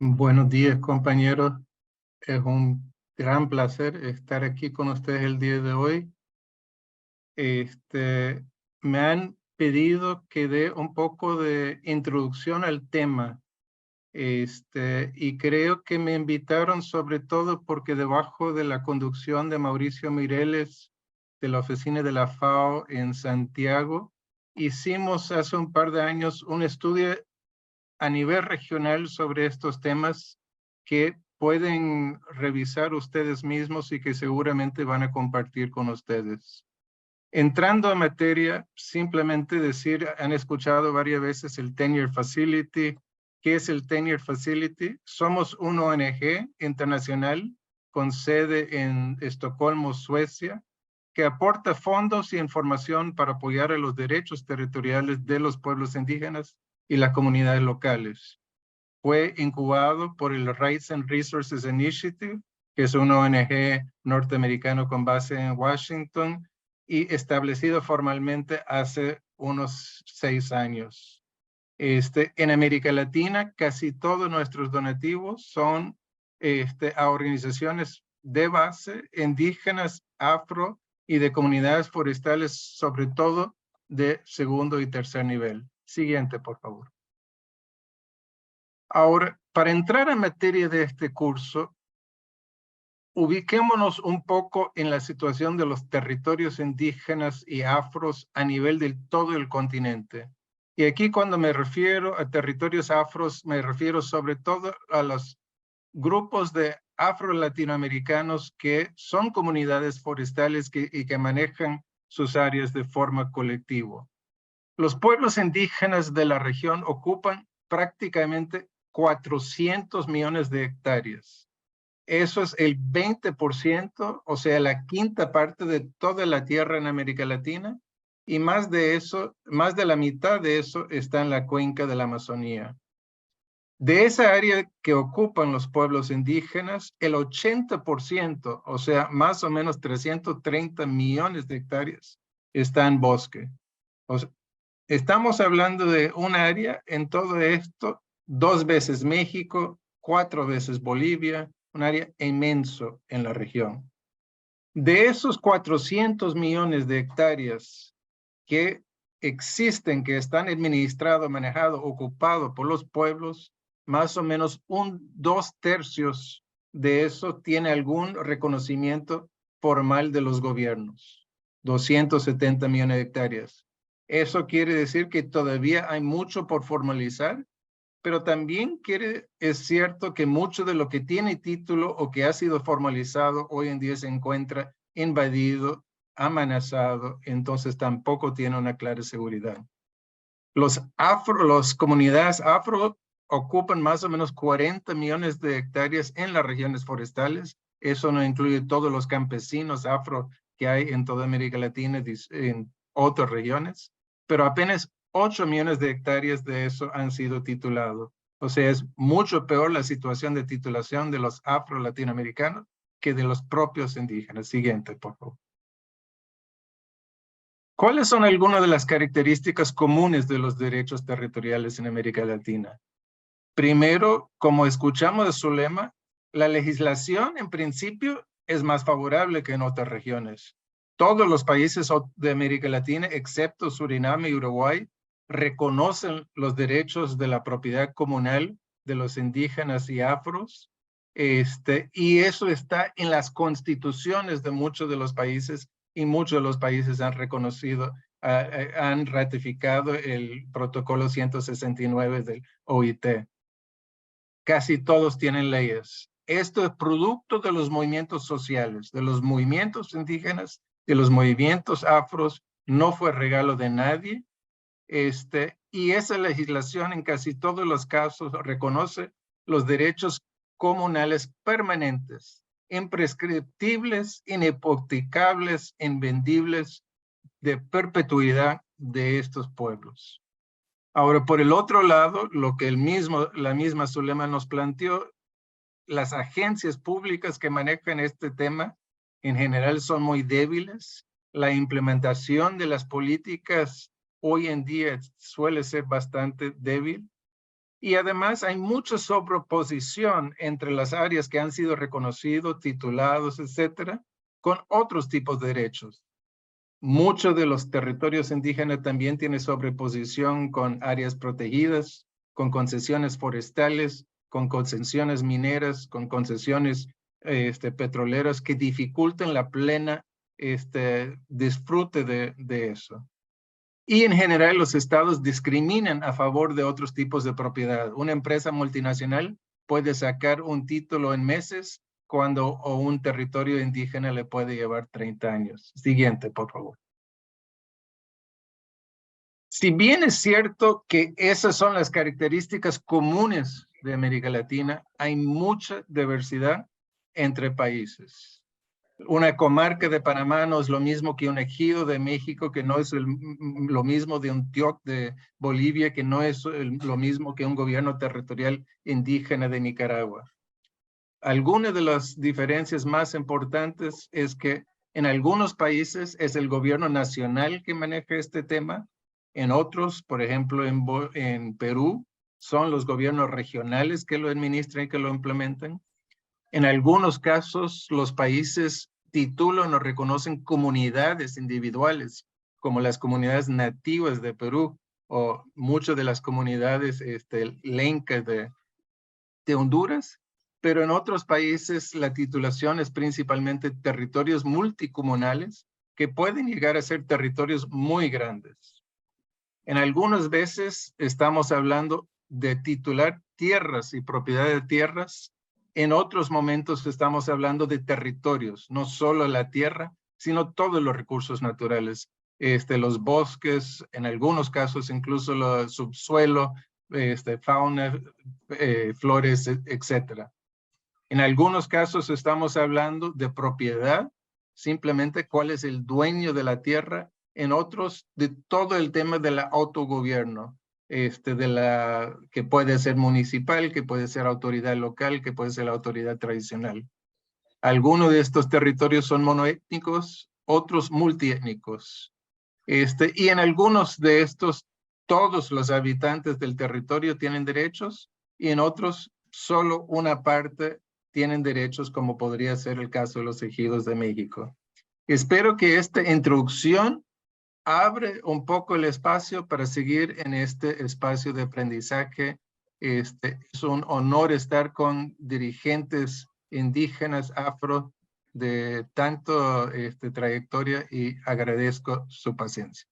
Buenos días, compañeros. Es un gran placer estar aquí con ustedes el día de hoy. Este, Me han pedido que dé un poco de introducción al tema. Y creo que me invitaron sobre todo porque debajo de la conducción de Mauricio Mireles de la oficina de la FAO en Santiago, hicimos hace un par de años un estudio a nivel regional sobre estos temas que pueden revisar ustedes mismos y que seguramente van a compartir con ustedes. Entrando a materia, simplemente decir, han escuchado varias veces el Tenure Facility. ¿Qué es el Tenure Facility? Somos una ONG internacional con sede en Estocolmo, Suecia, que aporta fondos y información para apoyar a los derechos territoriales de los pueblos indígenas y las comunidades locales. Fue incubado por el Rights and Resources Initiative, que es una ONG norteamericana con base en Washington, y establecido formalmente hace unos 6 años. En América Latina, casi todos nuestros donativos son a organizaciones de base indígenas, afro y de comunidades forestales, sobre todo de segundo y tercer nivel. Siguiente, por favor. Ahora, para entrar en materia de este curso, ubiquémonos un poco en la situación de los territorios indígenas y afros a nivel de todo el continente. Y aquí cuando me refiero a territorios afros, me refiero sobre todo a los grupos de afro-latinoamericanos que son comunidades forestales y que manejan sus áreas de forma colectiva. Los pueblos indígenas de la región ocupan prácticamente 400 millones de hectáreas. Eso es el 20%, o sea, la quinta parte de toda la tierra en América Latina, y más de eso, más de la mitad de eso está en la cuenca de la Amazonía. De esa área que ocupan los pueblos indígenas, el 80%, o sea, más o menos 330 millones de hectáreas, está en bosque. O sea, estamos hablando de un área en todo esto, 2 veces México, 4 veces Bolivia, un área inmenso en la región. De esos 400 millones de hectáreas que existen, que están administrados, manejados, ocupados por los pueblos, más o menos 2/3 de eso tiene algún reconocimiento formal de los gobiernos. 270 millones de hectáreas. Eso quiere decir que todavía hay mucho por formalizar, pero también es cierto que mucho de lo que tiene título o que ha sido formalizado hoy en día se encuentra invadido, amenazado, entonces tampoco tiene una clara seguridad. Las comunidades afro ocupan más o menos 40 millones de hectáreas en las regiones forestales. Eso no incluye todos los campesinos afro que hay en toda América Latina y en otras regiones, pero apenas 8 millones de hectáreas de eso han sido titulados. O sea, es mucho peor la situación de titulación de los afro-latinoamericanos que de los propios indígenas. Siguiente, por favor. ¿Cuáles son algunas de las características comunes de los derechos territoriales en América Latina? Primero, como escuchamos de su lema, la legislación en principio es más favorable que en otras regiones. Todos los países de América Latina, excepto Surinam y Uruguay, reconocen los derechos de la propiedad comunal de los indígenas y afros, y eso está en las constituciones de muchos de los países, y muchos de los países han reconocido, han ratificado el protocolo 169 del OIT. Casi todos tienen leyes. Esto es producto de los movimientos sociales, de los movimientos indígenas, de los movimientos afros, no fue regalo de nadie. Y esa legislación en casi todos los casos reconoce los derechos comunales permanentes, imprescriptibles, inhipotecables, invendibles, de perpetuidad de estos pueblos. Ahora, por el otro lado, lo que la misma Zulema nos planteó, las agencias públicas que manejan este tema en general son muy débiles. La implementación de las políticas hoy en día suele ser bastante débil. Y además hay mucha sobreposición entre las áreas que han sido reconocidos, titulados, etcétera, con otros tipos de derechos. Muchos de los territorios indígenas también tienen sobreposición con áreas protegidas, con concesiones forestales, con concesiones mineras, con concesiones petroleras que dificultan la plena disfrute de eso. Y en general los estados discriminan a favor de otros tipos de propiedad. Una empresa multinacional puede sacar un título en meses cuando un territorio indígena le puede llevar 30 años. Siguiente, por favor. Si bien es cierto que esas son las características comunes de América Latina, hay mucha diversidad entre países. Una comarca de Panamá no es lo mismo que un ejido de México, que no es lo mismo de un TIOC de Bolivia, que no es lo mismo que un gobierno territorial indígena de Nicaragua. Algunas de las diferencias más importantes es que en algunos países es el gobierno nacional que maneja este tema, en otros, por ejemplo, en Perú, son los gobiernos regionales que lo administran y que lo implementan. En algunos casos, los países titulan o reconocen comunidades individuales, como las comunidades nativas de Perú o muchas de las comunidades lencas de Honduras, pero en otros países la titulación es principalmente territorios multicomunales que pueden llegar a ser territorios muy grandes. En algunas veces estamos hablando de titular tierras y propiedad de tierras. En otros momentos estamos hablando de territorios, no solo la tierra, sino todos los recursos naturales. Los bosques, en algunos casos incluso el subsuelo, fauna, flores, etcétera. En algunos casos estamos hablando de propiedad, simplemente cuál es el dueño de la tierra. En otros, de todo el tema del autogobierno, que puede ser municipal, que puede ser autoridad local, que puede ser autoridad tradicional. Algunos de estos territorios son monoétnicos, otros multiétnicos. Y en algunos de estos, todos los habitantes del territorio tienen derechos, y en otros, solo una parte tienen derechos, como podría ser el caso de los ejidos de México. Espero que esta introducción abre un poco el espacio para seguir en este espacio de aprendizaje. Es un honor estar con dirigentes indígenas afro de tanto trayectoria, y agradezco su paciencia.